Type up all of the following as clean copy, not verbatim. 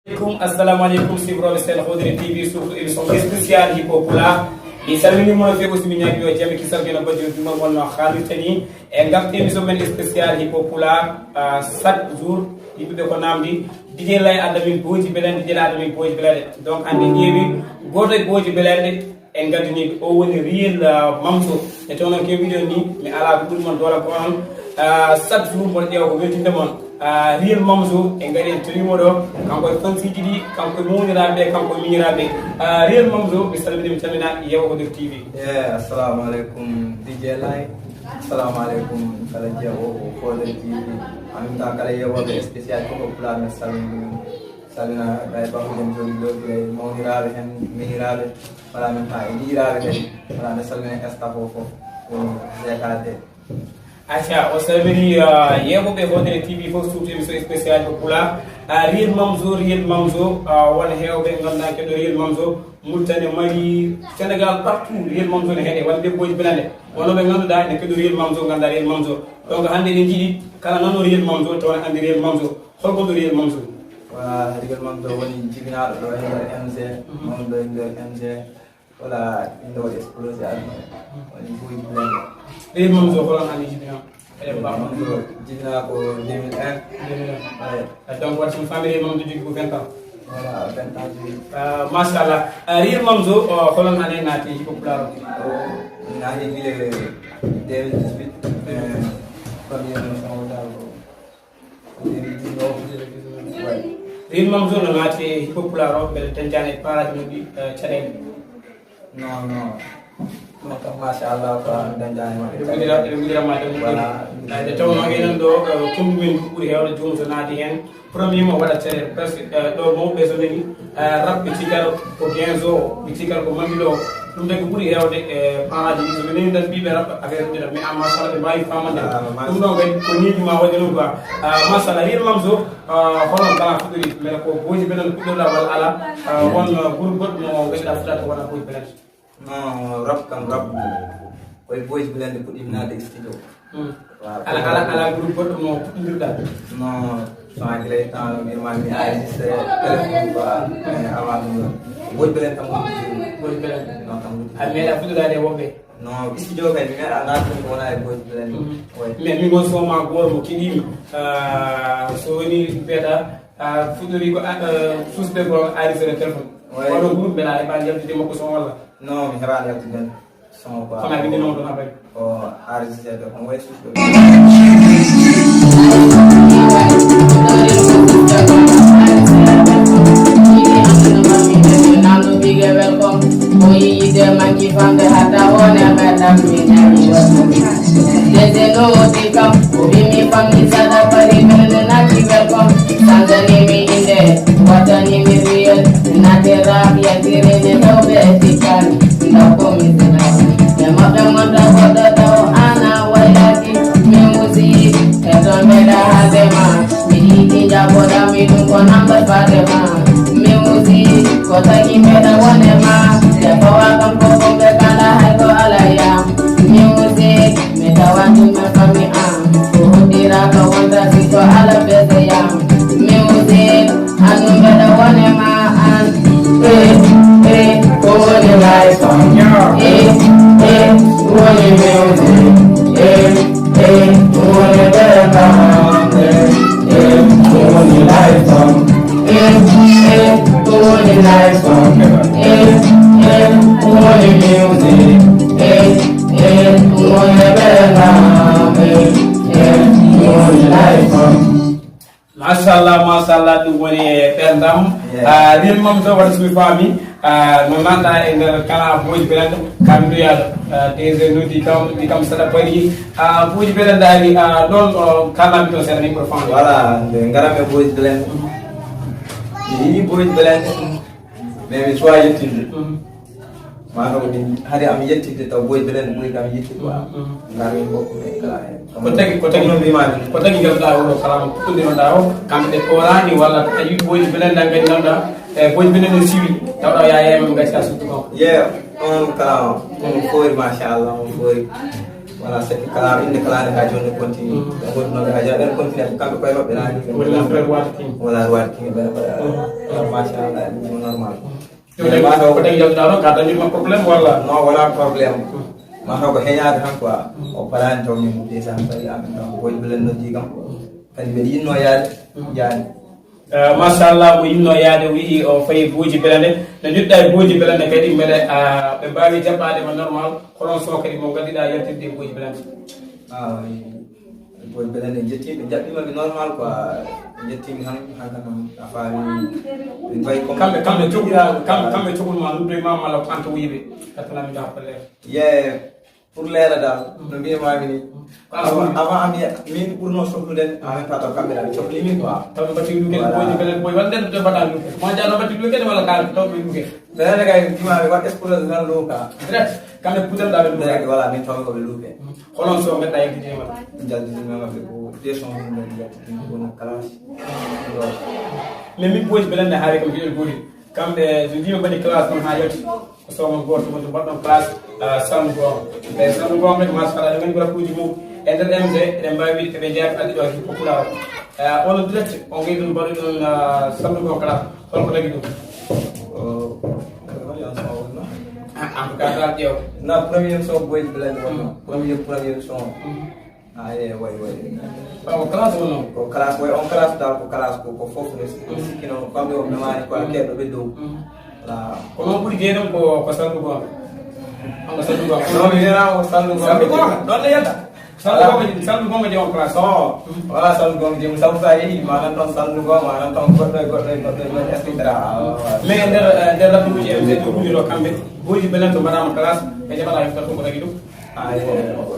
Assalamu alaikum, c'est Bro Stella Hodri TV sur émission spéciale hip hop Pulaar. Et saluer mon frère aussi mignon qui est qui s'est bien battu du moment où Khalid Tani et ngam émission spéciale hip hop Pulaar chaque jour il peut ko namdi DJ lay andamin boji belende DJ andamin boji belende donc andi ngewi goto boji belende e ngadini o woni real mamso e tono ke video ni mi ala ko mon dola ko on chaque jour mo deew ko weltinde mon real mamso e ngari trimo do kanko fansiji di kanko muñirabe kanko miñirabe real mamso mi salmini mi tamina yewo ko TV assalamu alaikum DJ lay assalamu alaikum kala jewo ko TV amta kala yewo be spécial ko Pulaar na salina bay ba ko dem jodi do be mawirabe hen miñirabe wala men ta idirabe kadi wala na salmina staff fo zekate Acha o salmini yewo be Hodri TV fo suuti émission spéciale ko Pulaar real mamso wala hewbe nganda ke do real mamso multane mari Sénégal partout real mamso ne hede wala boji belande wono be nganda ne ke do real mamso nganda real mamso donc hande ne jidi kala nano real mamso to ande real mamso holko do real mamso wala real mamso woni jibina do MC mon do MC wala indo explose woni boji belande real mamso ko hande jibina jibina ko 2001 donc wat sun famille mamso jigi ko 20 ans voilà 20 ans mashallah real mamso holon hande ngati ko Pulaar nani vile 2018 premier émission dalo real mamso no ngati ko Pulaar bel tanjane parati no bi channel non mashallah ko danjane ma de taw no ngenen do tummin buri hewde jum so naati hen premier mo wada tere presque do mo be so ni rabbi tikaro ko 15 o bi tikaro ko mamilo dum de ko buri hewde paraji so ni dan bibe rab affaire de mais amma sala be bayi famande dum do gadi ko ni ma wadi no ba masala real mamso holon kala fuduri mais ko boji benen ko do wal ala won groupe mo be da fata wala ko be non rap koy boys blende put na de studio ala groupe goddo mo ndirda non so anglais tan mi mami enregistré téléphone ba avant boys blende tam boji belande non tam meda fudurade wobbe non studio kay mi ngara na ko wona boys blende mais mi gon soma gor mo kidimi so woni beta fuduri ko susbe ko enregistré téléphone wala groupe bela e ba yalti mo ko so wala non mi heba yalti den son ba xana bindi non do na bay o enregistré ko moy susbe welcome. Boy, the monkey from the hat, I wanna bet I'm there's no take-up. Obi me from the other party, and welcome. Tanzania me in there, what a name is real. Not a rap, yet the rain no vertical. No commission. The mother for the town, Anna, why that music? And don't better have them. Me eating Jaboda, me don't go number for them. Music, what I give me the one ema. The power come from the Kanda Haiko Alaya. Music, me the one to me from me oh, the Raka wonder to all of the music, and no matter one ema and oh, the life from oh, the music, oh, the better oh, the life from oh, the life from oh, the music, oh, the better oh, the life from mashallah du woni perdam real mamso wala sumi fami no nanda e nder kala boji belande kamdu yado des nodi kam sada bari boji belande ari don kala mi to sera ni profond voilà ngara me boji belande ni boji belande mais mi soya yettinde mano ni hari am yettinde taw boji belande boji kam yettinde wa ngara bokko me kala ko tagi no bima ko tagi gal da wuro kala ko de no dawo kambe ko rani wala tayi boji belande ngani nanda e boji belande siwi taw do ya yema ngati asutu ko on kala on foori machallah on foori voilà c'est kala inde kala de hajo ne continue donc no hajo ben continue kambe koy mabbe rani wala frère wati wala wati ben machallah émission normal ko tagi jawdano ka dañi ma problème wala non wala problème ma taw ko heñaade tan quoi o parani taw min desa sari amin tan Boyuji Blindes no jigam kadi be yinno yaade yaani machallah mo yinno yaade wi o fayi Boyuji Blindes no judda Boyuji Blindes kadi mele be bawi jabbade ma normal kono so kadi mo gadida yaltinde Boyuji Blindes Boyuji Blindes jettiɓe jaɓɓima ɓe normal quoi jettimi hankanam a faami ɓe mbayi kamɓe cohulma ɗum doy mamala anta wiiɓe kattanami da happale ye pour leera dal no mbiyamami ni avant ami min ɓurno sohlude en même temps taw kamɓe ɗa ɓe cohli min quoi taw ɓe batti ɗuken Boyuji Blindes boy wadde ɗo batan ɗum ma jano batti ɗuken walla kaal taw ɓe ɗuken ɓeɗene kay timaɓe wat explose tan ɗo ka direct kamɓe putanɗaɓe ɗum direct voilà min tawi koɓe luuɓe honon so meɗɗa yeggidema jaldidimaɓe ko leçon min gono classe mais min Boyuji Blindes haari kam gueɗel gotel kamɓe so jima mbaɗi classe ɗon ha yetti ko somon goto wonto mbaɗɗon classe salmu goonga e salmu goonga kadi machallah ɗe gandi ko rakkuji mum e nder MG eɗen mbawi eɓe jeeya addi ɗo hippo Pulaar ono direct o gay ɗum mbaɗi ɗon salmu goon classe holko tagi ɗum en tout cas dal ƴeew na première son Boyuji Blindes wonno première son aye way ko classe wonno ko classe way on classe dal ko classe ko fof ne sikkino kamɓe o memani ko keɗɗo ɓe dow voilà ko noon ɓuuri jeeyɗon ko salmu goonga onko salmu goonga non mi wiyatama ko salmu goonga ɗon ne yetta salmu goonga je on classe voilà salmu goonga je sabu sa yeehi manan toon salmu goonga manan toon goɗɗo e et cetera mais nder rabbiuji MG to ɓuuriɗo kamɓe Boyuji Blindes to mbaɗama classe ɓe jaɓata yeftat ɗum ko tagi ɗum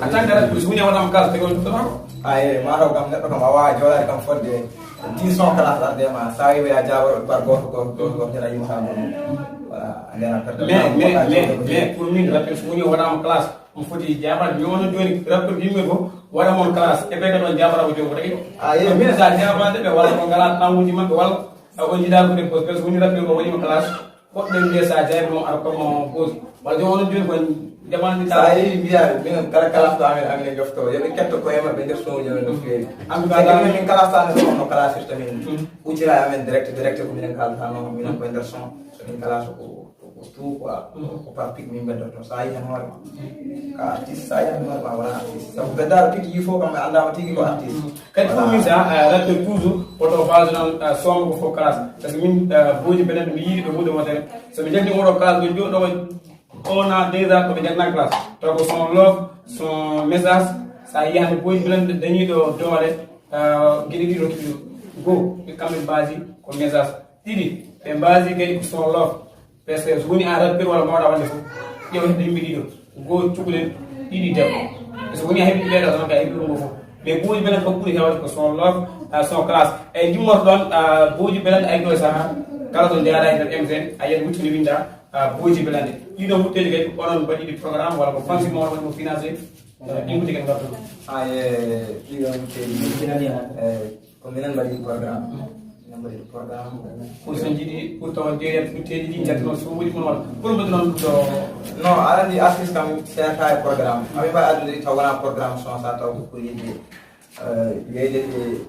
en tant que rabbi so woni a waɗama classe tagi on tuttotako mataw kam neɗɗo kam a wawa joɗade kam fodde 10 son classe ardema sa wiwi a jaɓa par goto tena yimo ha ɗum voilà ndena perte mais pour min rabbi so woni o waɗama classe omo foti jaɓade mi wono joni rabbi yimɓe fof waɗamon classe e ɓe kadi on jaɓata ko joni ko tagi ɗum min sa jaɓade ɓe walla ko ngala ɗamuji mabɓe walla o jiiɗakude pos so woni rabbi ko waɗima classe goɗɗo mbiya sa jaabi moom ara comme pose walla joni onon joni ko jaɓande sa yeehi mbiya min kala classe to amen amine jofto yoɓe ketto koye mabɓe nder soñi amen no fewi min classe tane no classe irta min ɓuccira amen direct ko minen kaltano minen koye nder son somin classe ko tout quoi ko par pic min beddotto sa yi hen hoorema ka artiste sa yi hen hoorema wona artiste sabu beddaro tigi yi fof kam ɓe andama tigi ko artiste kadi fof min sa radio toujours woto base noon somba ko fof classe par ce que min Boyuji Blindes mi yiiɗi ɓe hunde wotere somi jaggi oɗo classe ɗo joɗɗo on a déjà ko ɓe jagna classe taw ko son love son message sa yi hande Boyuji Blindes dañiɗo doole gueɗe ɗiɗo kiɗo go ɓe kamɓe basi ko message ɗiɗi ɓe basi kadi ko son love parce que so woni a rappeur walla mawɗa wonde fof ƴew hedde yimɓe ɗiɗo go cukalel ɗiɗi debbo so woni a heɓi ɓeɗo tan ka heɓi ɗum ɗo fof mais Boyuji Blindes ko ɓuuri hewde ko son love son classe e jummoto ɗon Boyuji Blindes ay ɗo saaha kala to jaada e nder MZ a yiyat wuccini winda Boyuji Blindes ɗiɗo wutteji kadi onon mbaɗiɗi programme walla ko fansi mo waɗimo financé ɗin wutte kadi mbattuɗo ɗiɗo wutteji ko minen mbaɗi programme pour so jiiɗi pour taw jeeyat wutteji ɗi jatti noon so woɗi mon waɗa pour mbaɗi noon ɗo non aɗa andi artiste kam seeta e programme amin mbawi addude taw wona programme son sa taw ko pour yidde yeyde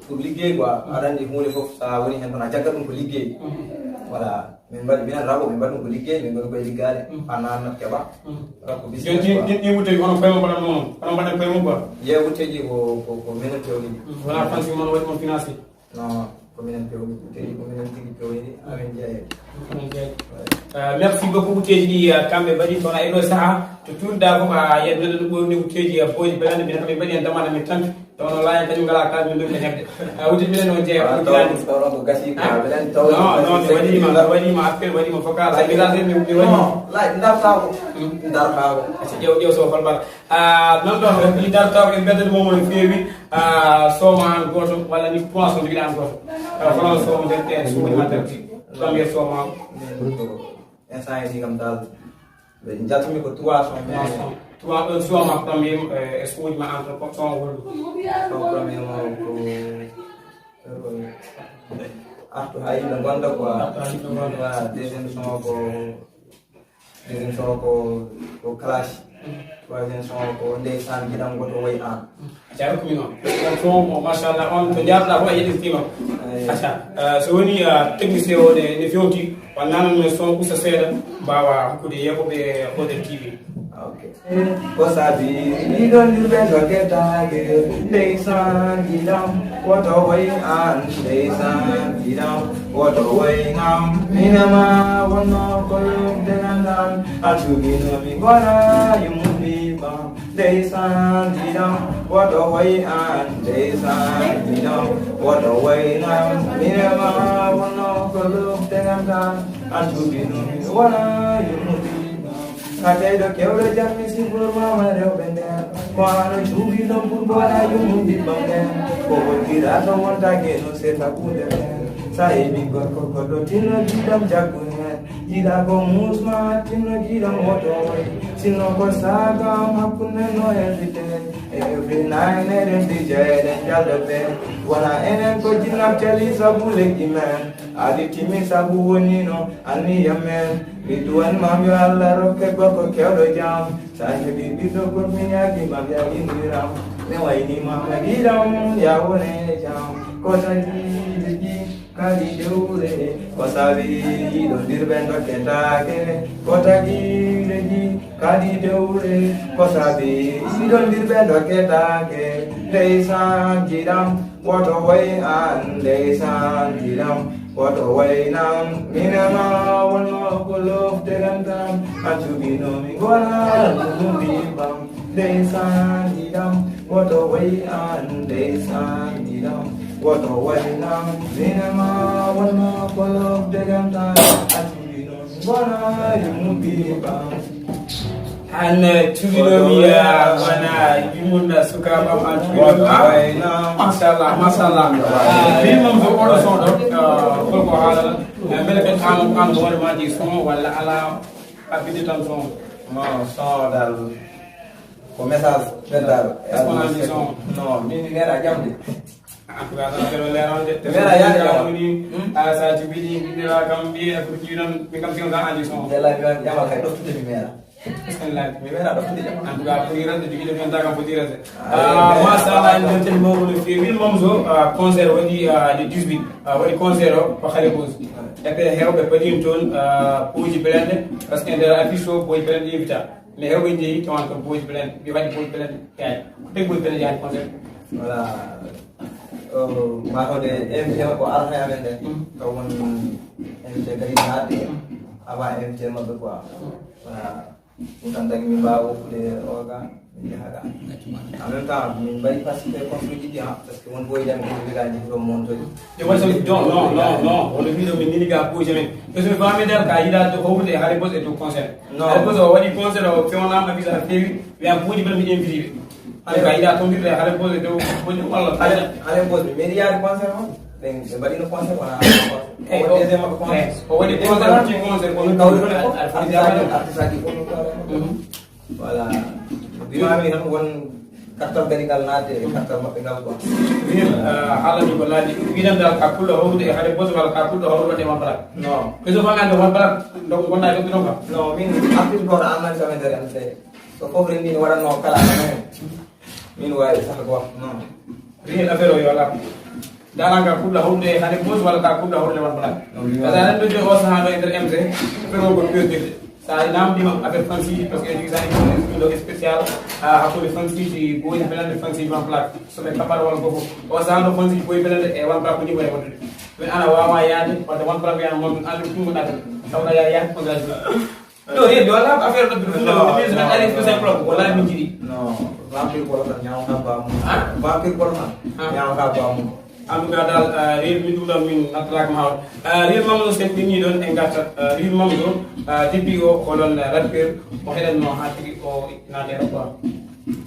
pour liggey quoi aɗa andi hunde foof sa woni hen toon a jaggat ɗum ko liggey voilà min mbaɗi minen rabo min mbaɗi ɗum ko liggey min goni koye liggade ha nanna keeɓa rakko business ɗi wutteji onon koye mo mbaɗan noon onon mbaɗen koye mum quoi ye wutteji ko minen pewniɗi wona fansi mon waɗi mon financé non ko minen pewni wutteji ko minen tigi pewniɗi amin jeeye merci beaucoup wutteji ɗi kamɓe mbaɗi toon a eɗo saaha to tuurda fof a yiyat neɗɗo ɗo ɓorni wutteji Boyuji Blindes minen kamɓe mbaɗi hen demande min tanti tawno layen kañum ngala kalde min dowi hebde wutte minen o jeeya ko gasi non waɗima appel waɗima focal sa village mi waɗi dartako dartako ƴew so falbata non ɗon ɗi dartako e beddade momo no feewi sooma an goto walla ni poisson joguiɗa an goto kono somo nden so woni ma darti premier sooma instant yi kam dal ɓe jatumi ko 300 toi sooma premier e suuji ma entre son wolu son premier mo ko artu ha yimɓe gonda quoi voilà deuxiéme son ko classe troisième son ko ndeysaan giɗam goto way an aca ko min on son machallah on to jarɗa ko a yeɗirtima aca so woni technicien o ne fewti wannanan men son usta seeɗa mbawa hokkude yeɓoɓe Hoder TV. Ko sabi ɗiɗon yimɓe dokketake ndeysaan giɗam woto way an ndeysaan giɗam woto way ngam minema wonno ko yumde gandam atuginomi gona yummuɗi ɓam ndeysaan giɗam woto way an ndeysaan giɗam woto way ngam minema wonno ko yumde gandam atuginomi gona yummuɗi Kate do kewlo jammi sibur mama rewɓe nden ko ano juuɓiɗon ɓurgona yummuɗi ɓam nden ko wontira to wontake no seta kuude men sa heɓi gorko goɗɗo tinno jiɗam jaggun hen jiɗa ko musma tinno jiɗam woto way sinno ko sagam hakkunde no herdite every night eɗen dija eɗen jalda ɓe wona enen ko jinnab cali sabu lekki men adi timi sabu wonino anniya men mi duwan mam yo Allah rokke gorko kewɗo jam sa heɓi ɓiɗɗo gormiñaki mam yagindiram mi wayni mama giɗam yawone jam ko tajiɗi kadi dewre ko sabi ɗiɗo ndirɓe dokketake ko tagiɗeji kadi dewre ko sabi ɗiɗo ndirɓe dokketake ndeysaan jiɗam woto way an ndeysaan jiɗam woto waynam minema wonno ko lofte gantam acubinomi gona ɗumɗi ɓam ndeysaan jiɗam woto way an ndeysaan jiɗam woto waynam minema wonno ko lofte gantam acubinomi gona ɗumɗi ɓam an tuginomi wana yimunda sukaba an machallah machallah min mom so oɗo son ɗo holko haalala mbele ɓe an hoore maji son walla ala haɓɓide tan son non son dal ko message ɓeddal esponagi son non min meeɗa jamde en tout cas tan affaire o leerande Mera yaade jam. ni sa jibiɗi mbiɗira kam mbiye ko jiɗon min kam sigon tan andi son dela mi ƴama kay ɗoftude mi meeɗa mi meeɗa ɗoftude jam en tout cas fotirande joguiɗo fenta kam fotirande machallah en beltani mawko no fewi wil momso concert waɗi le 18 waɗi concert o ko hare pose eɓe hewɓe baɗin toon Boyuji Blindes par ce que nder affiche o Boyuji Blindes invita mais hewɓe jeeyi tawan ko Boyuji Blindes mbi waɗi Boyuji Blindes yaani ko tagi Boyuji Blindes yaani concert voilà matode invité ko arata amen nde taw won invité kadi naatde avant invité maɓɓe quoi voilà ɗum tan tagi min mbawa woppude oga min jahaga en même temps min mbaɗi participé construit ɗiɗi ha par ce que won boyidami villaji to montoji e waɗi so non wono wiɗo min niniga Boyuji men somi famidel ka yiɗade howrude e hare pose e dow concert hare pose o waɗi concert o fewnama affiche ha fewi wiya Boyuji Blindes mi invité ɓe ka yiɗa tondirde hare pose dow Boyuji walla hare pose mi meeɗi yaade concert o ɓe mbaɗino concert wona deuxième maɓɓe concert o waɗi concert watti concert kono kawɗone fof artiste artiste aji fof voilà mbimami tan won kartal kadi ngal naatde e kartal maɓɓe ngal quoi min haalani ko laaɗi wiɗam dal ka kulɗo howrude e hare pose walla ka kulɗo howrude e wampalak non so fagande wampalak donc gonɗa e ɗoɓɓino kam non min artiste goto annani samen nder en sey so fof ren min waɗatno kala men min wawi sah go non rien affaire o yo ala danaka kulɗo howrude e hare pose walla ka kulɗo howrude e wampalak par ce que aɗa ɗo o saaha ɗo e nder mc affaire o ko ɓeyrdirde sa namdima affaire fansiji par ce que jogui sa ɗo spécial hakkude fansiji Boyuji Blindes fansiji wampalak soɓe kaɓal walla koko o saaha ɗo fansiji Boyuji Blindes e wampalak ko ni woni wondude ɗum ana wawa yaade wadde wampalak wiyama mon ɗum andu ɗum gonɗa tan tawɗa yaade kongaji ɗo reebi walla ko affaire ɗo ɗum ɗum ari tout simple ko wala min jiɗi non vampire polo tan ñawata bamum vampire polo tan ñawata bamum en tout cas dal reewi min ɗum ɗon min nattataka ma hawde reewi mamɗo sen ɗinni ɗon e gartat reewi mamɗo depuis o oɗon rappeur o heɗanno ha tigi o naate quoi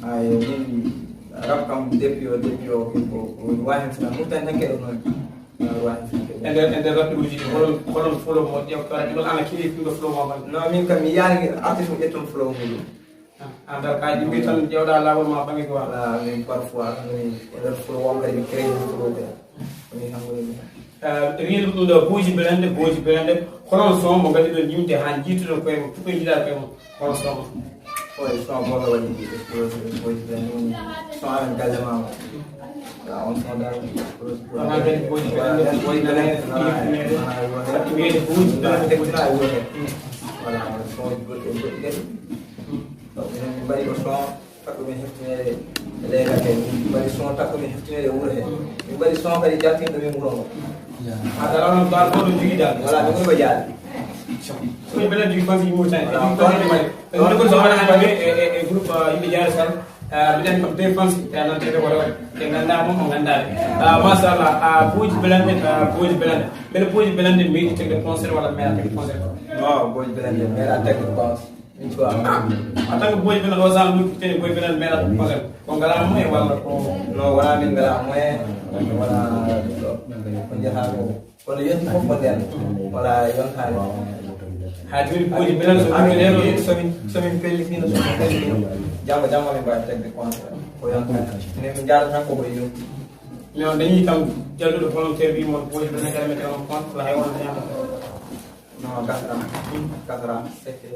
ay min rap kam depuis o ko wahen tan ɗum tan tan keɗo noon e nder rappeur uji ɗi holon flow mo ƴewtoɗa ɗiɗon ana keewi ɗumɗo flow mo man non min kam mi yaani artiste mo ƴetton flow muɗum en tal cas ɗi tan ƴewɗa lawol ma bangi ko wala voilà min parfois mi nder flow wam kadi mi créé flow de min tan woni reewi ɗum ɗo Boyuji Blindes honon son mo gaddiɗon yimde ha jiituɗon koye mo tukoye jiiɗade koye mo hono son Foi só uma boa ali depois só a casa mama. On só dá Ana Beli Boyuji Blindes depois Blindes Beli Boyuji Blindes voilà só bari ko só takko men heftinere lega ke bari só takko men heftinere wuro he bari só kadi jaltinde men wuro adara non dal ko jigi dal voilà mi ko jaal ko bela jigi ko fi mo tan ko ko so wala hande e groupe yimbe jaar sal bidan ko défense tan te wala te ganda mo ganda mashallah Boyuji Blindes bel Boyuji Blindes mi te de concert wala mais te concert non Boyuji Blindes mais la tech pense en tant que Boyuji Blindes o zan lu te Boyuji Blindes mais la concert ko ngala mo e wala ko no wala min ngala mo e wala ko jahago wala yonti fof mo den wala yon haali ha joni Boyuji Blindes so mi lelo somin pelli fino so pelli jamma mi ba teg de concert ko yon ne mi jaar tan ko boy yo mais on dañuy tam jalludo volontaire bi mo Boyuji Blindes kala mettre en compte la heewon dañama no kasra c'est que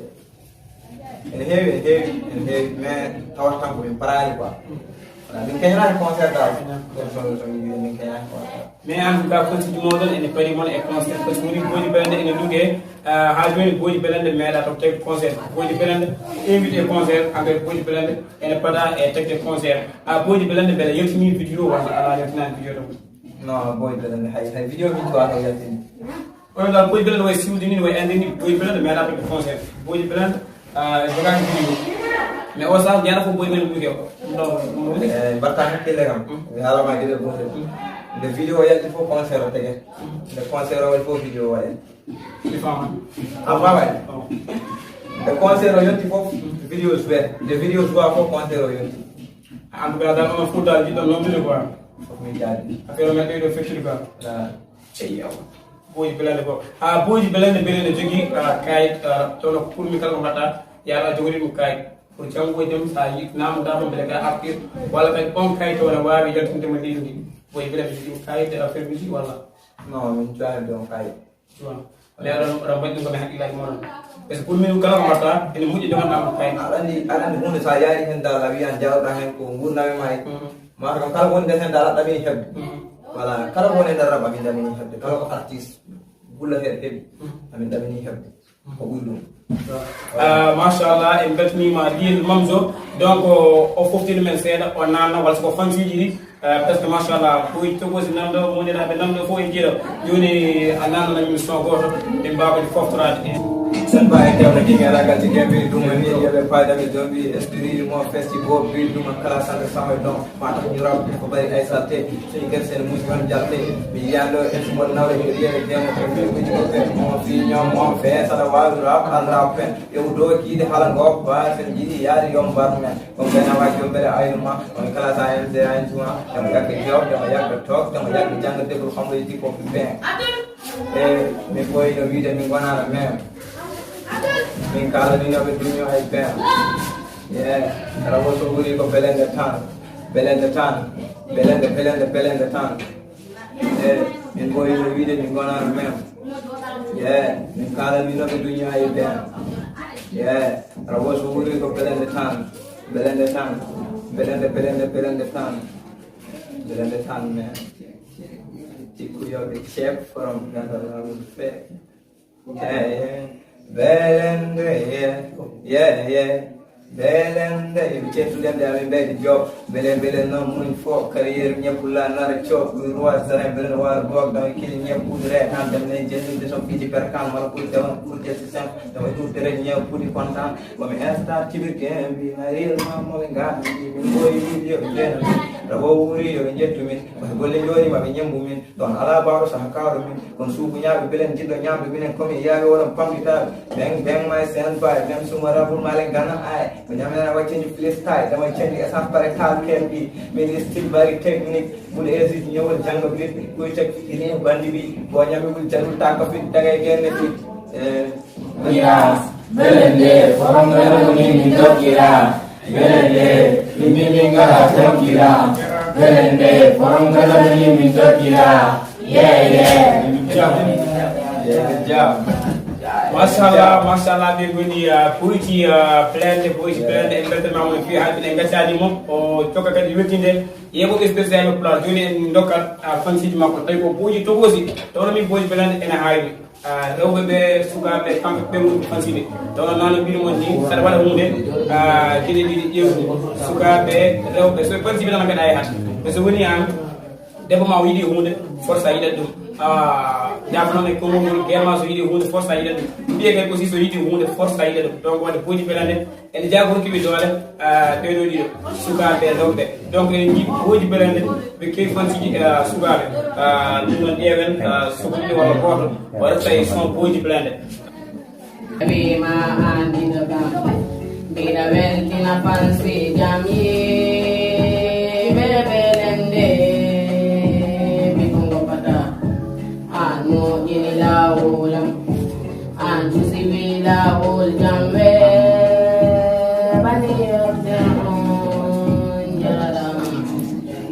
ene heewi mais tawat tan ko min parani quoi voilà min kañirani concert dal so min kañirani concert mais en tout cas fonti modon ene pari mon e concert parce que woni Boyuji Blindes ene dugue ha joni Boyuji Blindes meeɗa to teg concert Boyuji Blindes invité concert avec Boyuji Blindes ene pada e tegde concert Boyuji Blindes beele yaltini vidéo walla ala yaltinani vidéo ɗum non Boyuji Blindes hay vidéo min ko ato yaltini on dal Boyuji Blindes way siwdini way andini Boyuji Blindes meeɗa tegde concert Boyuji Blindes jogani vidéo mais o sa jara fo Boyuji Blindes dugue o mbatta hakkille kam mi haalama gueɗel gotel nde vidéo yalti fof concert o tege nde concert o waɗi fof vidéo waɗe mi fama a famay nde concert o yonti fof vidéo joué nde vidéo joua fof concert o yonti en tout cas dal on fuddal jiɗɗo nomdude quoi fof min jaadi affaire o meɗɗo ɗo fectude quoi ceyaw Boyuji Blindes ko Boyuji Blindes beele ne jogui kayit tono pour mi kala ko mbaɗɗa yaala jogori ɗum kayit pour janggo jam sa yi namdama beele ka artir walla kadi on kayit o ne wawi yaltindema leydi ndi Boyuji Blindes jogui kayit affaire muji walla non min cuwani ɗon kayit mais aɗa mbaɗi ɗum komi haqqillaji moɗon par ce que pour min kala ko mbaɗɗa ene moƴƴi joganɗama kayit aɗa andi hunde sa yaari hen dal a wiyan jawɗa hen ko gurdami ma mata kam kala ko woni nder hen dal aɗamini hebde voilà kala ko woni nder rab amin ɗamini hebde kala ko artiste gullateɗo heeɓi amin ɗamini hebde ko ɓuri ɗum machallah en beltanima liyel mamso donc o foftini men seeɗa o nanna walla soko fansiji ɗi presque machallah ɓoyi togosi namɗo moniraɓe namɗo fof e jiiɗa joni a nanana émission goto ɗe mbawade foftorade sen ba e kewna jingue ragal ci gembi ɗum ni yoɓe paydami jombi esprit mo festi bo bi ɗum kala sande sama don ma tax ñu rab ko bari ay salté suñu ger sen musi won jalte mi yando en mo nawre mi yere demo ko fi ko ci ko fe mo fi ñom mo fe sala wa rap al rap pen yow do ki de hala ngop ba sen jidi yaari yom bar men ko bena wa jombere ay ma on kala sa en de ay tuma dama yak job dama yak tok dama yak jang de ko xam nga ci ko fi ben e mi boy no wiide mi gonana men min kaalaninoɓe duño hay pen kala wo so ɓuuri ko belende tan belende tan belende tan min ɓoyino wiide min gonano même min kaalaninoɓe duño hay pen kala wo so ɓuuri ko belende tan belende tan mais tikkuyoɓe chef from gandalawol fe belende belende mi cettudende amin ɓeyde job bele noon muñ fo carriére ñeppulla nara coob roi sarin bele wara gog dama kili ñeppude re tan damne jenndude son piiji perkan mala ɓuuri dewan ɓuuri jesi sen dama ƴurde re ñew puɗi contant komi insta tibirke mbi na réellement moɓe gaami min ɓoyi wiide yoɓe jeena min rawo wuri yoɓe jettu min koto golle joni maɓe ñembu min ɗon ala bawɗo saha kawɗo min kono suuguñaɓe belen jiɗɗo ñamde minen komi yaawi oɗon pamɗitaɓe ben may sen baye même suma rabul malen gana ay ko ñamena wacceji freestyle dama cendi essence pare kal kenɗi min style bari technique ɓuuri exige ñowol janggo ɓiɗɗi ɓuuri teg ini bandi ɓi bo ñami ɓuuri jangol taka fit dagay genne fit belende forongana min dokira belende min ngara dokira belende forongana min dokira good job Mashallah be goni Boyuji Blindes en beltanima mo fi haade en gaccadi mom o tokka kadi wettinde yebo spécial Pulaar joni en dokkat fansiji makko tawi ko Boyuji togosi tawno min Boyuji Blindes ene hayri rewɓe ɓe sukaɓe kamɓe ɓe woni fanside tawno nono mbino mon ni saɗa waɗa hunde gueɗe ɗiɗi ƴewtude sukaɓe rewɓe so fanside tan mbeɗa e hat mais so woni an debbo ma o yiiɗi hunde force a yiɗat ɗum jafanoɓe ko woni guerma so yiiɗi hunde force a yiɗat ɗum mbiye kay aussi so yiiɗi hunde force a yiɗat ɗum donc wonde Boyuji Blindes ene jagorkiɓe doole ɓeɗo ɗiɗo sukaɓe rewɓe donc en jii Boyuji Blindes ɓe kewi fansiji sukaɓe ɗum noon ƴeewen sohlude walla goto o retta e son Boyuji Blindes ma andino kam mbiɗa weltina fansi jam yiɓe ɓelende bikongo pata an moƴƴini lawolam an tusiwi lawol jamɓe baniyorde on jarama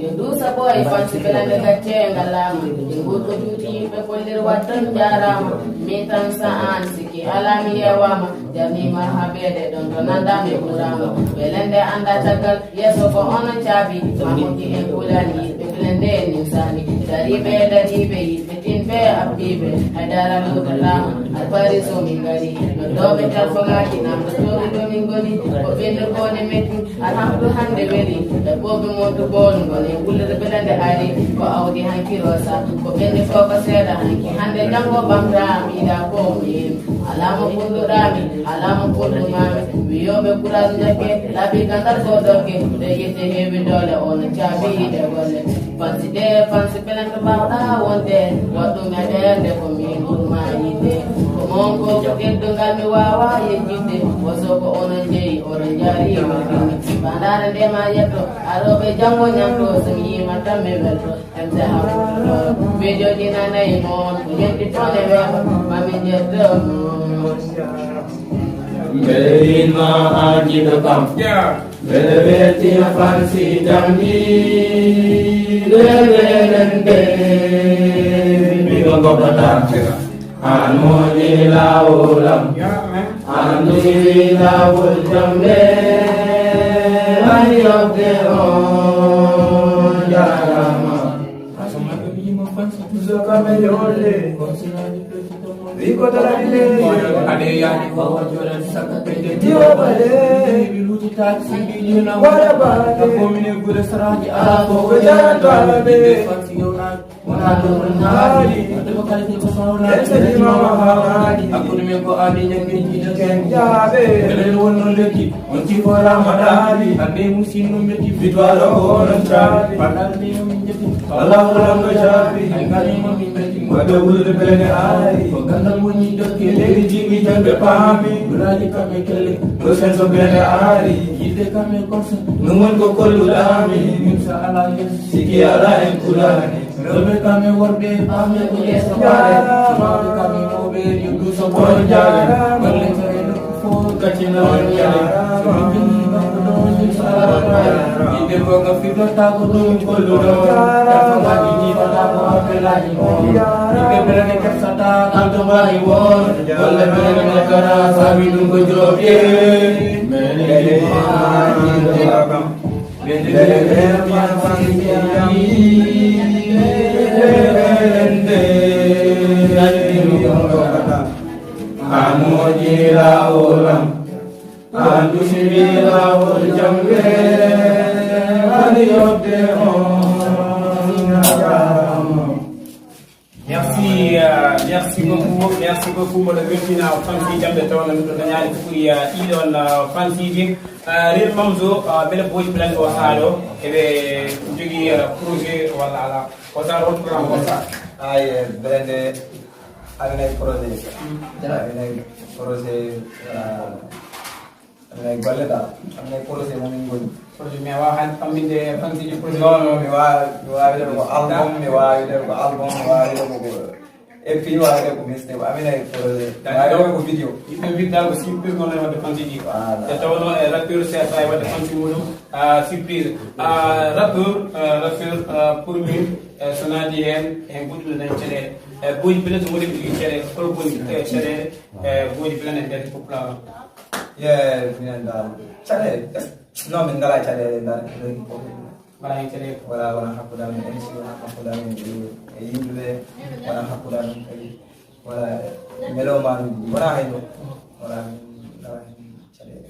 yo dusa boy fansi Blindes gacce ngalama goto juuti yimɓe kollir wattan jarama min tan sa an siki alami yewama jarnima haɓede ɗon to nandami ɓurama Blindes anda caggal yesso ko onon caabi mamoji en kulani yiɓe Blindes nimsani dariɓe yiɓe tinɓe abdiɓe haydara lutotama alfari somin gari noddoɓe talfogaji namdo tori ɗomin goni ko ɓinde kone metti alhamdu hande weeli ɗaɓɓoɓe modu bonu goni wullere Blindes ari ko awdi hanki rosa ko ɓende foko seeɗa hanki hande jango ɓamtami yiɗa ko miyim alama punduɗami alama pundumami wiyoɓe courage jakke laabi gandal ko dokke ɗe yette heewi dole ono caabi yiɗe golle fansi Blindes mbawɗa wonde waɗɗum e ɓerde ko min ɓurma yidde ko mon ko teddungal mi wawa yejjidde woso ko onon jeeyi oɗon jarima ɗini bandare ndema yetto aroɓe janggo ñamto somi yima tan mi welto emse hafuɗo mijoji nanayi moon ko yetti toon e weeɓa mami jetto Belinma ajido kam Bele betina fansi jambi Lelelende Bigongo pata An moji laulam An tusiwi lawul jambe Ayokde on jarama Asama kebima fansi Tuzoka mejole Riko taradile Ade yani kwa wajoran saka kende Dio bale Biluti taksi binyuna wada bale Akomine gure saraji Ako wajaran bale Fansi yonan Wanado renali Adeko kali tiko sauna Ese di mama hawadi Aku nime ko adi nyangin jina ken jabe Belel wono leki Onti ko ramadali Ade musinu meti Bitwaro konon chali Padal niyo minjeti Allah ulam ko chabi Angani mo minjeti Wada wulde Blindes ari Gandal woni dokke legi jimi jambe pami Buraji kame kele Do senso Blindes ari Yide kame konse Nungon ko kollu dami Mimsa ala yes Siki ala en kulani Rebe kame warbe Pame kule sabare Mabe kame mobe Yudu so bon jare Balle kare lukufo Kachina on jare Sebekini bakudo Mimsa ala pare Yide boga fito Tago dum kollu do Tago gaji jita Tago apelani Yide Blindes kersata Kanto mari won Balle Blindes kara Sabi dungo jobye Blindes kam Blindes fansi jami Amoji laulam Antusiwi lawul jambe Ayokde on jarama merci beaucoup mboɗo weltina fansi jamde tawno miɗo dañani ɓuuri ɗiɗon fansiji real mamso beele Boyuji Blindes o saaɗo eɓe jogui projet walla ala o saaɗo hol programme o saaɗ ay Blindes aminay projet aminay projet aminay golle dal aminay projet momin goni projet mi wawa hande famminde fansiji projet non mi wawi def ko album mi wawi def ko album mi wawi def ko et puis mi wawi def ko mixtape aminay projet wawi def ko vidéo yimɓe mbidal ko surprise gonne wadde fansiji te tawno e rappeur serta e wadde fansi muɗum surprise rappeur pour min so naati hen goɗɗum dañi caɗele Boyuji Blindes mo dem chere ko Boyuji chere Boyuji Blindes der popular yeah minen dal chere no min ngala chere dal wala chere wala hakkuda min émission hakkuda min e yimbe wala hakkuda min kadi wala melo man wala hayno wala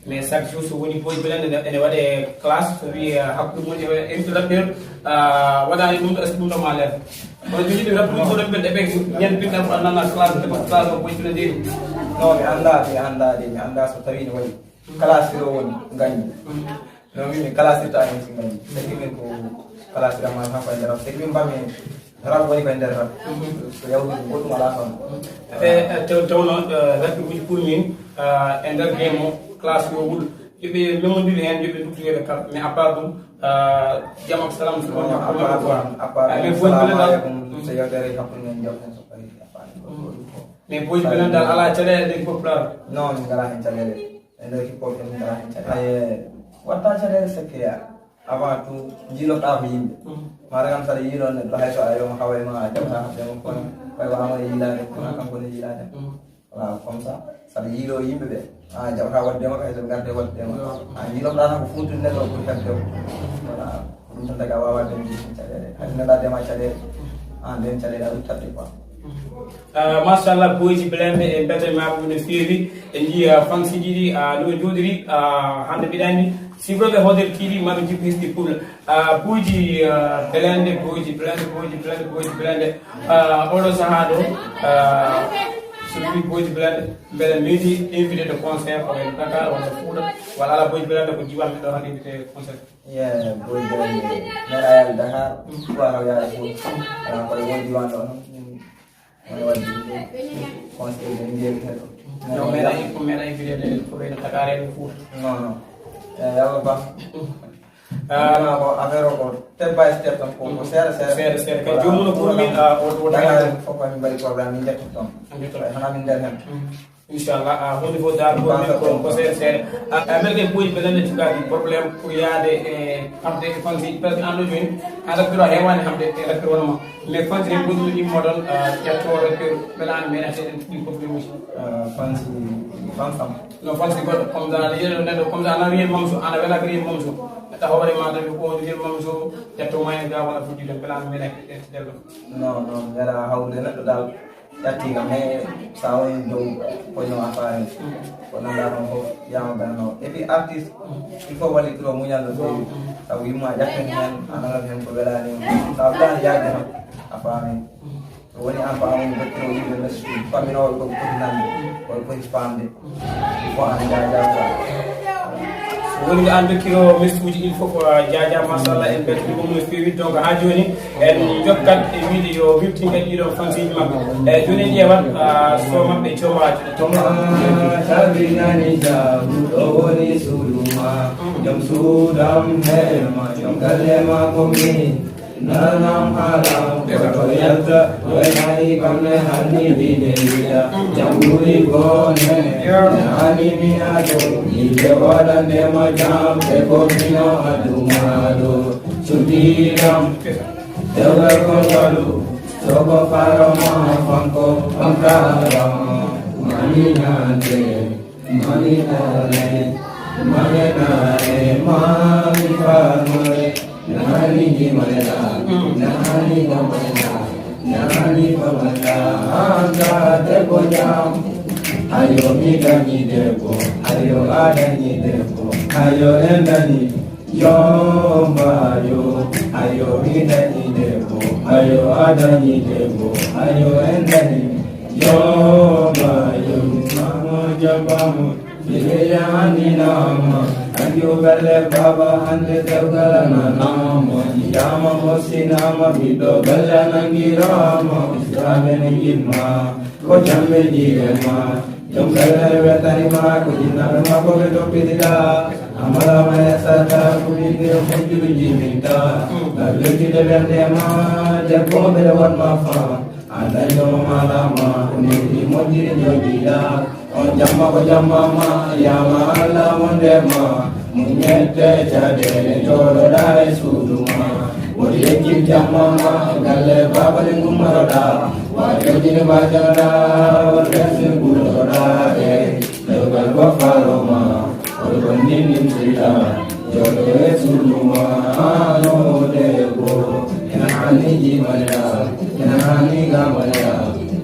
mais chaque jour so woni Boyuji Blindes ene wade classe so wi hakku mo introducteur wadani dum do dum do ma leer ko jidi rap ko do be be ñen bi na nana classe de classe Boyuji Blindes no mi anda so tawi ni wadi classe do woni gagni no mi classe ta ni si gagni c'est min ko classe da ma fa ndara c'est min ba mi rap woni ko ndara so yawdi ko dum ala son tawno rap bi pour min ender game classe yo wul yobe memondiri hen yobe dutugebe kala mais à part dum jam ak salam so wona ko mais Boyuji Blindes so yawdere hakku ngen jox so pari mais Boyuji Blindes dal ala chere de popular non mi ngala hen chalele ender hip hop mi ngala hen chalele watta chalele sekiya avant tout jilo ta yimbe mara kam sala yilo ne do hay so ayo haway ma jamta dem ko bay wa ma yilade ko kam ko yilade voilà comme ça sala yilo yimbe be jamta wadde ma kay so garde wadde ma yilo dana ko funtu ne do ko kaddo voilà dum tan daga wawa dem chalele adina da dem chalele den chalele adu tatti quoi mashallah Boyuji Blindes e bete mabɓe no feewi e jiya fansiji ɗi no jooɗiri hande mbiɗani sigoɓe hoodere kiiɗi maɓe jippo hesɗi pour Boyuji Blindes oɗo saaha ɗo so wi Boyuji Blindes beele meeti invité de concert o en Dakar walla Fouta walla ala Boyuji Blindes ko jiwanɓe ɗo hande invité concert Boyuji Blindes neɗa yaade Dakar wataw yaade Fouta koye won diwan ɗo woni wadde conseil de ndiyemi heɗo no meeɗa invité ko wayno Dakar en Fouta non yawa ba ko affaire ko step by step tan ko seeɗa seeɗa kay jomuno pour min o Dakar fof min mbaɗi programme min jetto ton hana min nder hen inchallah hunde fof dar ko seeɗa mbele ke Boyuji Blindes tigaki probléme pour yaade e hamde e fansi par ce que ando joni ha rappeur o hewani hamde e rappeur wonma mais fansi en ɓurɗo immo ɗon ƴetto rappeur belani meɗateɗen ɗi probléme uji fansi fansam no fansi goɗɗo comme ça yeɗo neɗɗo comme ça ana riyen mamso ana welaka riyen mamso neɗɗo hoore ma tan ko riyen mamso ƴetto mayne ga wona fuddiɗen belani meɗa ɗelɗo non mbeɗa hawde neɗɗo dal ƴattiga mais sa woni dow koño affaire ko nanda ɗon fof yama ɓenno et puis artiste il faut wallitiro muñalno feewi sabu yimma ƴatten hen anagat hen ko welani sa waɗani yaade tan a faami so woni an faamuni dokkiro yimɓe messuji famminoɓe ko foti nande koɓe foti famde il faut an jajasa woni ko an dokkiro messuji il faut ko jaja machallah en beltimo no feewi donc ha joni en jokkat e wiide yo wiftingal ɗiɗon fansiji mabɓe joni en ƴewat so mabɓe comaji sabinani jabuɗo woni suuduma joom suudam heema joom gallema ko min nanam haram koto yalta waynani kamne hanni ɗiɗe wiya jamburi gone nani miyato yiɓe waɗandema jam ɓe komino adumaɗo sudiram dewgal kongalu soko faroma fanko fankaram mani ñande mani nare mani nare mani farmore nani himalaya nani gamaya nani pamaya anga debo jam ayo midani debo ayo adani debo ayo endani yombayo ayo midani debo ayo adani debo ayo endani yombayo mama jabamu Biliyani nama, anju bele baba hande tergala nama, yama hosi nama bido bele nangirama, israme ningirma, ko jamme jigema, jom bele betani ma, ko jinna ma ko beto pidila, amala maya sata ko bidiro ko juji minta, lalu kita bende ma, jago bele wan mafa, ada yo malama, ni mojiri jogila. Ko jamma ma yama ala mondema munyete chade jolo dai suduma wodi ekip jamma ma galle baba de ngumaroda Wajudin bajara Wargasi bulora Legal wafaloma Orgonin sila Jodoh suluma Ano debo Inahani jimanya Inahani gamanya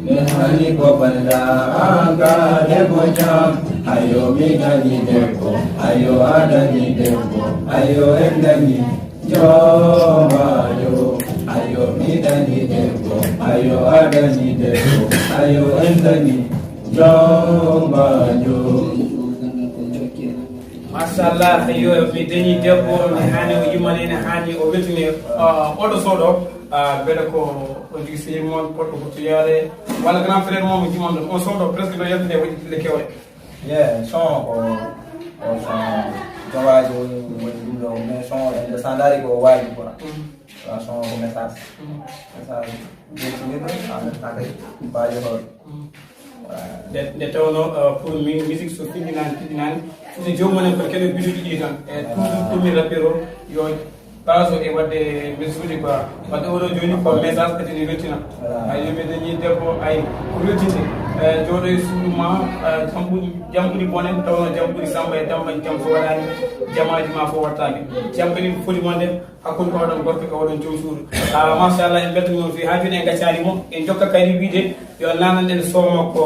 Inahani kopanda Angka debo jam Ayo mega ni debo Ayo ada ni debo Ayo enda ni Jomba yo Ayo mega ni debo Ayo ada ni debo Ayo enda ni Jomba yo Mashallah yo mi dañi debbo mi hani o yimanene hani o weltini oɗo soɗo beɗa ko jogui sehil moon poɗɗo ko toyare walla grand frère momo jimon ɗon on soɗo presque no yaltude waɗi tille kewɗe son o son jowaji woni ɗum ɗo mais son ende sans dari ko waji quoi son ko message ɓeytiniɗo en même temps kadi mbaji hoore nde tawno pour musique so fiɗɗinani so jomumen kono keɗo bijuɗi ɗi tan e toujours pour mi rappel o yo base e wadde message uji quoi wadde oɗo joni ko message kadi ne weltina ay yomi dañi debbo ay ko weltinde jooɗo e suudu ma jam ɓuuri bonen tawno jam ɓuuri samba e damba jam so waɗani jamaji ma fo wattaki jam kadi foti monde hakkude ko waɗon gorko ko waɗon joom suudu machallah en beltani noon fi ha joni en gaccani mo en jokka kayri wiide yo nananɗen sooma ko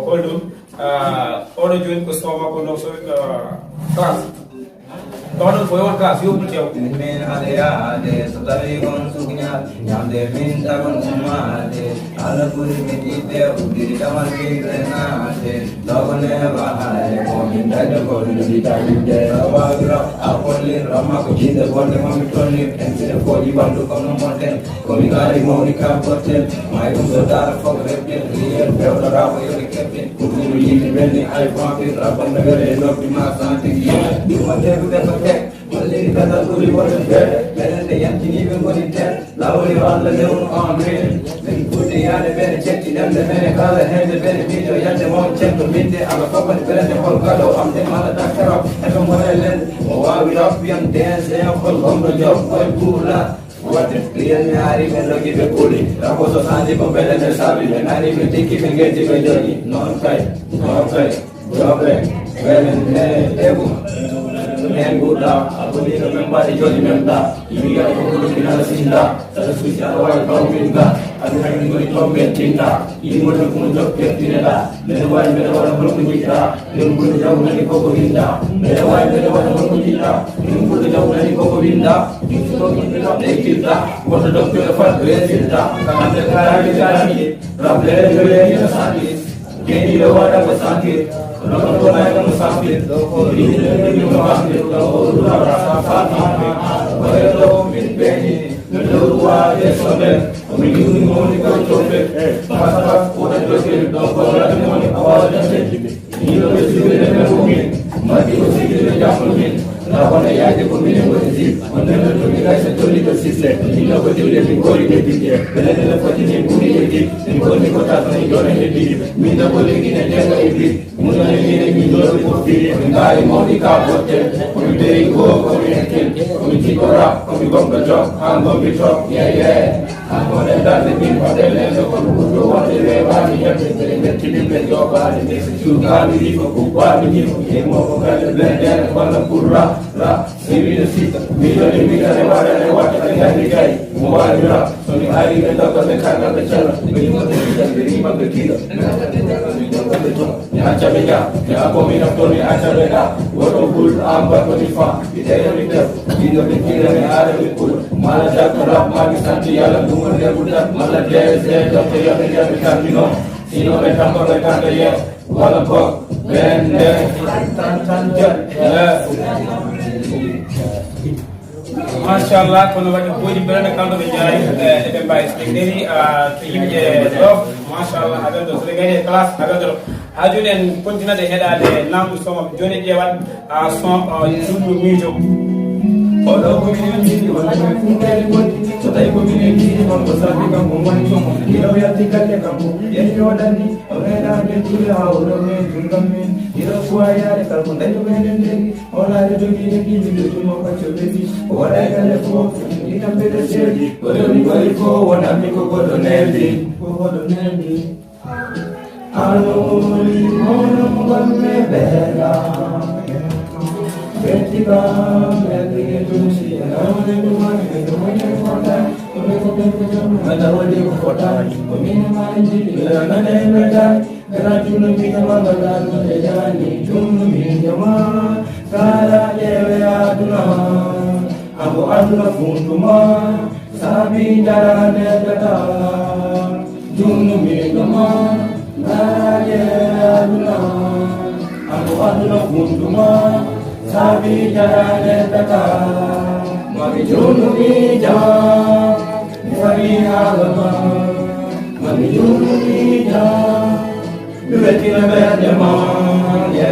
holɗum oɗo joni ko sooma ko no so classe Tawon ko yon class yo bulti yow min aliyade so tawi gon sugna nyamde min tagon umade ala buri min ide udiri tamal min renade dogone bahale ko min dade ko di tawide awagra apoli rama ko jinde bonde mami tonni pensire ko di bandu ko no monten ko mi gari mo ni ka portel mai ko so dara fo reptel riel bewdo rawo yo kepten ko mi yidi benni ay vampir rabon ngare no prima santi di wonde ko Maliri kata tuli bosan bed, belende yang kini bengkoni ten, lawali wala leun on green. Beni putih ada beni cekti dan beni kala hende beni video yang demo cekto minte aga kapan belende kol kado amde malah tak kerap, ekam morelen, wawi rapian dance yang kol komdo job kol pula. What if clear me hari melogi bekuli, raposo sanji pembelende sabi, hari metiki mengeti bejogi, non kai, jobe, belende ebu. And good luck, I believe the member is your member. You got to go to the Sinda, the Swiss Arrow from I'm having to come get Tinda. You want to come to Petina, the one that I want to look at, you put it down and go Vinda, the one that I want to look at, you put it down and go Vinda, you go to the Kita, what the doctor of a great Vinda, and the Karaki, Rabble, Sandis, Kenny the water of Sandis. Kalau orang musafir, ini musafir, kalau orang musafir, kalau minbeni, kalau desonel, minggu ni kau coba, pasal orang joget, orang ni awal jadi, ini orang sihir dengan mungkin, mati sihir dengan mungkin. Lawan ayah je pun minum bersih, mana tu ni guys tu ni bersih. Ini apa tu dia pingkori dia dia. Kalau dia lepas ni puri dia, pingkor ni kota tu ni orang dia. Minta boleh kita jaga ini. Mula ni minum puri. Mengai mau di kapote, kami beri go, kami yakin, kami cikora, kami bangga job, kami job, ya. Aku dah dah ni pada lepas aku butuh orang lewat ni yang terlibat di job ni. Suka ni kukuh ni, mau kau belajar kalau pura. Sivil sita, milioni lewat tengah digai, mobile rap, Sony hari kita kata kata bercakap, berima berkira, acha bega, apa minat tu ni acha bega, waterful ambat berifa, kita ini berkira ni ada berkul, malah jatuh rap magi santi alam dumur dia budak, malah dia doktor yang dia berkandino, sino bertambah berkandaya, walaupun bende, Mashallah kono waɗi boydi belende kamɗo ɓe jaari eɓe mbawi so ɓe gari to yimɓe ɗo machallah aɓen ɗo so ɓe gari e classe aɓen ɗo ha joni en continade heɗade namdu soma joni ƴewat son juɗɗo miijo Olo ko minindi wala ngari boti so tay ko minindi on ko sabi kam mo wani so ilo ya tikale kam ye yodani ora de tula olo me tungami ilo kuaya de kam dai to minindi ola de dogi de ki de mo ka chobedi ora kale fo ina pede sedi olo ni ko wana mi ko do nendi Alori mono mugamme bela Betika belige tusi alone dumane dumane kota ome ko madawali ko kota ome mari jila nane meda kara tunu mi jama badalu dejani tunu mi jama kala dewe aduna abu aduna funduma sabi darane data tunu mi jama Aku aduna funduma sabi jarane taka mami junu mija mami alama mami junu mija duetina berdema ye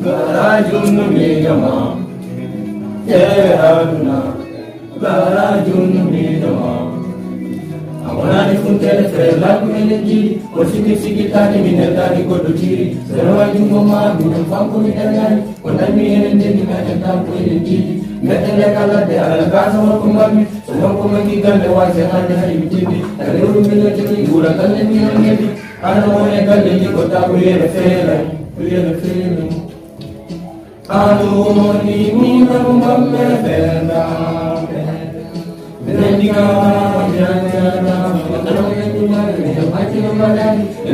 gara junu mija ma ye aduna gara junu mija ma Amonani funtele frela kumeneji Osiki siki tani minetani kodutiri Serewa jungoma minumfanku minetani Kondani minetani minetani kumeneji Metele kalade alagasa wakumami Sumakumaki gande wase hande hari bitindi Naguru minetani gura kande minetani Ana mone kande jikota kulele fela Anu moni mina mumame fela Nandika wajana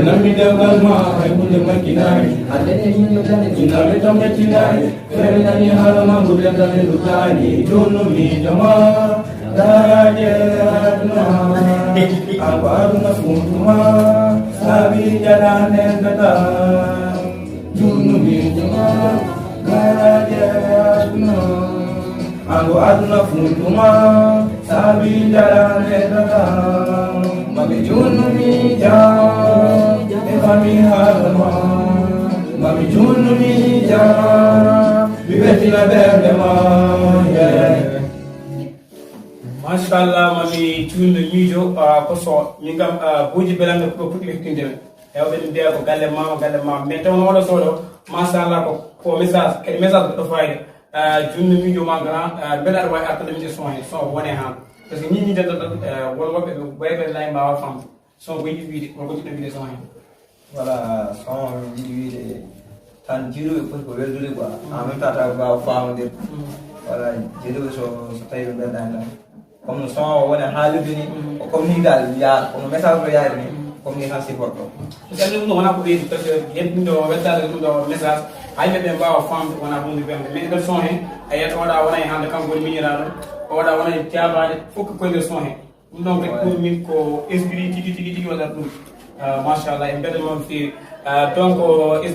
Nami dagalma haibule makinai Adene yunodane jiname tamne chinai Ferenani halama budendane lutani Jono mi jama Daraje aduna Apa aduna suntuma Sabi jarane data Jono mi jama Daraje aduna Aku aduna funtuma sabi jarane data mami junu mija mami halama mami junu mija bibetina berdema mashallah mami junu mijo koso mingam Boyuji Blindes ko putli tindel hewbe de ko galle mama metaw no solo mashallah ko message do fayde junu mijo magana bedar way academy son wone ha parce que ni dada won wobe baybe lay ma fam son ko yidi ko ko tudde son voilà son yidi tan jiru ko weldude quoi en même temps ta ba faamude voilà jiru so tawi be dana comme son wona haalude ni comme ni dal ya comme message do yaade ni comme ni hansi porto parce que no wona ko be parce que yeddo wettade do message aybe be ba fam wona hunde be mais do son he ayata wada wona hande kam gol minirado wada wona tiabade fukk ko nder son he donc rek pour min ko esprit tigi wala dum machallah en bedel mom fi donc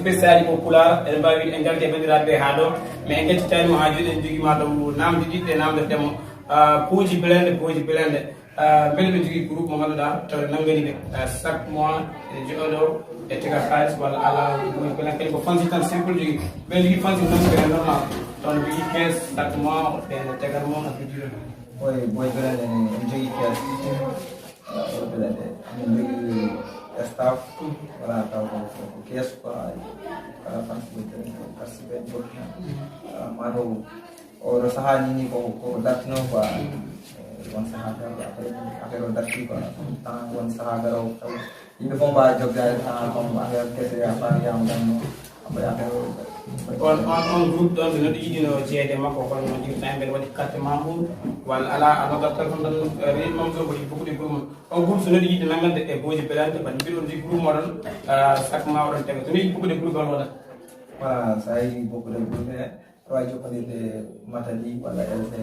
spécial ko Pulaar en bawi en garde bandirabe ha do mais en getti tani ha jodi en jogi ma do namde didde namde demo Boyuji Blindes bel be jogi groupe mo ganduda to nangani be chaque mois jodo e tega xaalis wala ala ko la kel ko fansi tan simple jogi bel jogi fansi tan be normal ton bi 15 chaque mois e tegal mo na video Boyuji Blindes en jogi kes en jogi staff wala taw ko kes ko kala fansi participer ko ma do o sahani ni ko datno ko wan sahaga affaire o darti ko tan wan sahaga ro yimbe fon ba jogga tan kon ba kese affaire yam dan on groupe don no yidino jeede makko ko no jigi tambe wadi carte membre wal ala ano daftar kon dan real mom so ko beaucoup de groupe on groupe so no yidi nangande e Boyuji Blindes ban bidon di groupe modon chaque mois on tege so ni beaucoup de groupe on wala voilà ça y beaucoup de groupe rajo ko de matali wala LC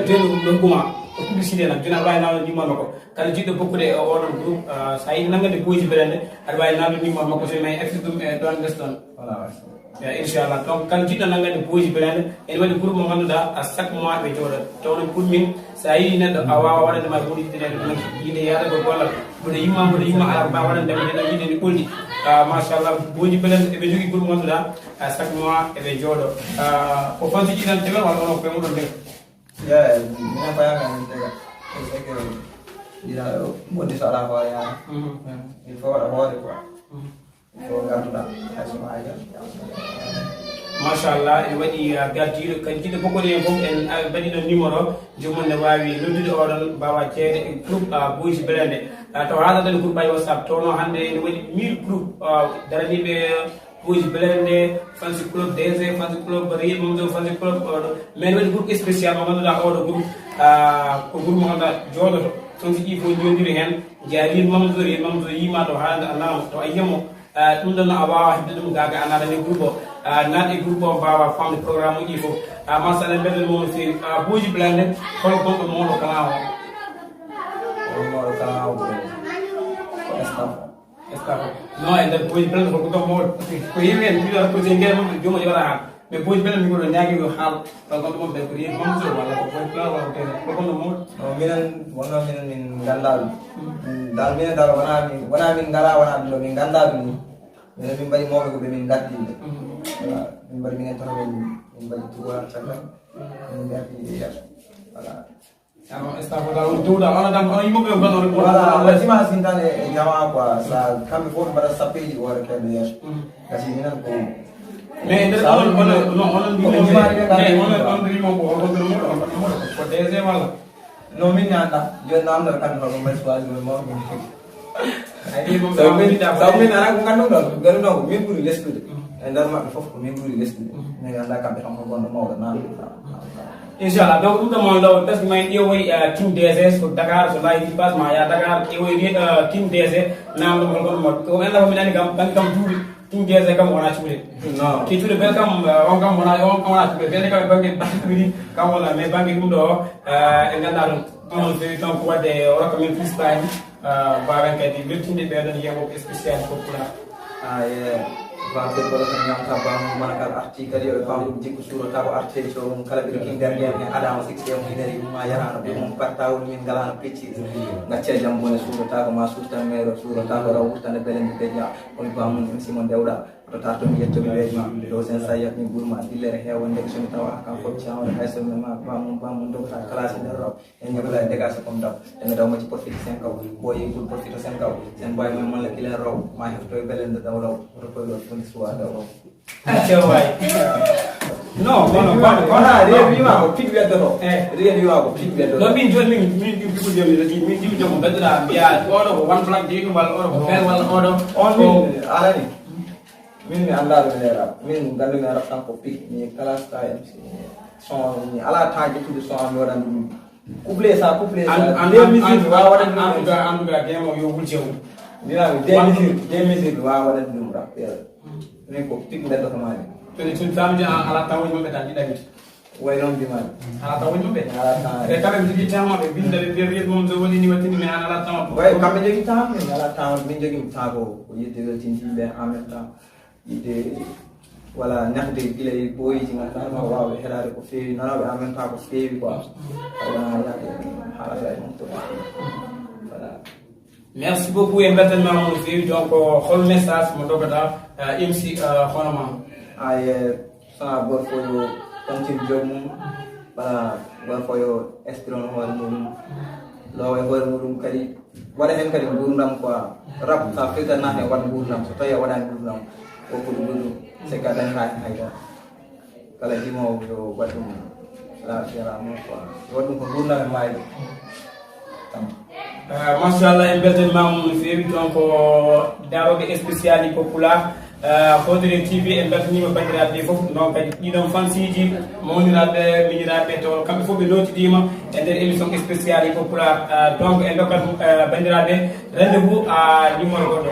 den kuma publicité nak dina bay na ni mako kala jiddo beaucoup de on groupe ça y nangande Boyuji Blindes ar bay na ni mako so may access dum e don deston voilà inshallah donc kala jiddo nangande Boyuji Blindes en wadi groupe mo ganduda à chaque mois be jodo tawno pour min ça y neddo awa wala ma buri dine nak yide yaada ko golla bude yimma ala ba wala dem yide ni uldi machallah Boyuji Blindes eɓe jogui groupe ganduɗa chaque mois eɓe jooɗo ko fansuji tan tegal walla ono koye muɗon ndega minen payanga min tega c'est que dina ɓoddi so ala hoore yaha il faut waɗa hoore quoi il faut ganduɗa haysoma ayga machallah en waɗi gardiɗo kadi jiɗɗo bokkode hen foof en mbaɗiɗo numéro jomum ne wawi noddude oɗon mbawa ceede e groupe Boyuji Blindes taw haɗaɗen groupe ay WhatsApp towno hande ne waɗi 1000 groupe daraniɓe Boyuji Blindes fansi club DG fansi club Riel Mamdou fansi club oɗo mais waɗi groupe spécial mo ganduɗa oɗo groupe ko groupe mo ganduɗa jooɗoto ton si ɗi fof jodiri hen jeeya Riel Mamdou yima to haalde alama to a yiyamo ɗum ɗon a wawa hebde ɗum gaga a naɗani groupe o natɗe groupe o mbawa famde programme uji fof masala mbeɗen mo no fewi Boyuji Blindes hol gonɗo mawɗo kala o mawɗo kala o ko staff non e nder Boyuji Blindes holko ɗon mawɗo ko yimɓe en mbiɗa projet guerre mum jomo yoɓata haal mais Boyuji Blindes mbiɗo ñaagui yo haal taw gonɗo mum ɓe ko riyen mamso walla ko Boyuji Blindes walla ko gonɗo mawɗo minen wonno minen min ganda ɗum dal minen dal wona min ngala wona ɗum ɗo min ganda ɗum ni minen min mbaɗi mawɓe ko ɓe min gaddinde voilà min mbaɗi minen tan min mbaɗi tuwa caggal min gardi yeeso voilà staff o dal on duuɗa ona dam on yimɓeɓe gonɗo voilà dimanche min tan e jama quoi sa kamɓe fof ɓe mbaɗa sappeji hoore keɓe yeeso gasi minen ko mais nder onon mbimo ko holɗondere muɗo ko DG walla non min mi anda joni namdata kamɓe hono mbaɗi choisi ɗum mawɓe sabu min ala ko ngannduɗon ngannduɗon ko min ɓuuri lesdude e nder maɓɓe fof ko min ɓuuri lesdude min anda kamɓe tan ko gonɗo mawɗo namde inchallah donc ɗum ɗo mon law presque ma ƴeewoy team DG so Dakar so layi passe ma ya Dakar ƴeewoy team DG namdo mo gonɗo mawɗo ko enda fof min andi kam bangi kam duuɓi team DG kam wona cuuɗe te cuuɗe bel kam on kam wona cuuɗe belde kam e bangue ɗiɗi kam wona mais bangue ɗum ɗo e ganduɗa ɗum on fewi tan ko wadde o rokka min freestyle mbawen kadi weltinde ɓeɗon yewoɓe spécial populaire vamde koɗo tan ñamta bam mana kala arti kadi yoɓe famɗum jikku suurota ko artede so mum kala ɓeɗo kin nder ndiyam hen adama sixte mo hidari ma yarano ɓe mum partawol min ngalano pecci gaccere jam bone suurota ko ma suurtan maire suurota ko raw wurtande belende beja komi bamum ɗum simon dewɗa to tarto mi yettomi weeɗima dow sen sa yiyat min ɓuurma dillere hewonde ko somi tawa kam fof cawde hay somi ma bamum dogata classe nder raw en jogla e dégage comme daw ene daw macci profite 5 kaw boyi gol profite 5 kaw sen boy men malla kilen raw ma heftoye belende daw raw oto koyɗo foni suwa daw raw ceway non rien wima ko piɗ weddoto rien wima ko piɗ weddoto non min joni min piɓo joni min jiwi joom beddoɗa mbiya oɗo ko one flag jeyi ɗum walla oɗo ko fer walla oɗo on min alani min mi anda ɗum leera min gandumi arab tan ko pic mi kalasta son mi ala temps ƴettude son mi waɗan ɗum couplé sa couplé mi wawa waɗan ɗum anduga demo yo wulcew mbinami des mesures mi wawa waɗan ɗum rappel min ko pic beddotomami toni famde ala temps woni maɓɓe tan ɗiɗamiti way noon mbimami ala temps woni maɓɓe ala temps e kamɓe ɓe jogui temps maɓɓe binde ɓe mbiya wiyat mom so woni ni wattini mais an ala temps way kamɓe jogui temps min ala temps min jogui temps ko yidde weltintiɓe en même temps yidde voilà ñahde gila e boyiji ganduɗa ma wawɓe heɗade ko fewi nanoɓe en même temps ko fewi quoi wona yaade haalata e mum to voilà merci beaucoup e beltanimama no fewi donc hol message mo dogata MC hono ma ay sana goto fo yo continue job mum voilà goto fo yo espérone hoore muɗum lowa e hoore muɗum kadi waɗa hen kadi gurdam quoi rap sa firtanna hen waɗa gurdam so tawi a waɗani gurdam o ko ɗum ɗum c'est que a dañata hen hayda kala jimowo yo waɗ ɗum la jarama quoi yo waɗ ɗum ko gurdam e mayde machallah en beltanimama no fewi donc daroɓe spécial yi populaire Fodere TV en beltanima bandiraɓe ɓe foof donc kadi ɗiɗon fansiji mawniraɓe miñiraɓe to kamɓe fof ɓe notidima e nder émission spécial yi populaire donc en dokkat bandiraɓe rendez vous à numéro goɗɗo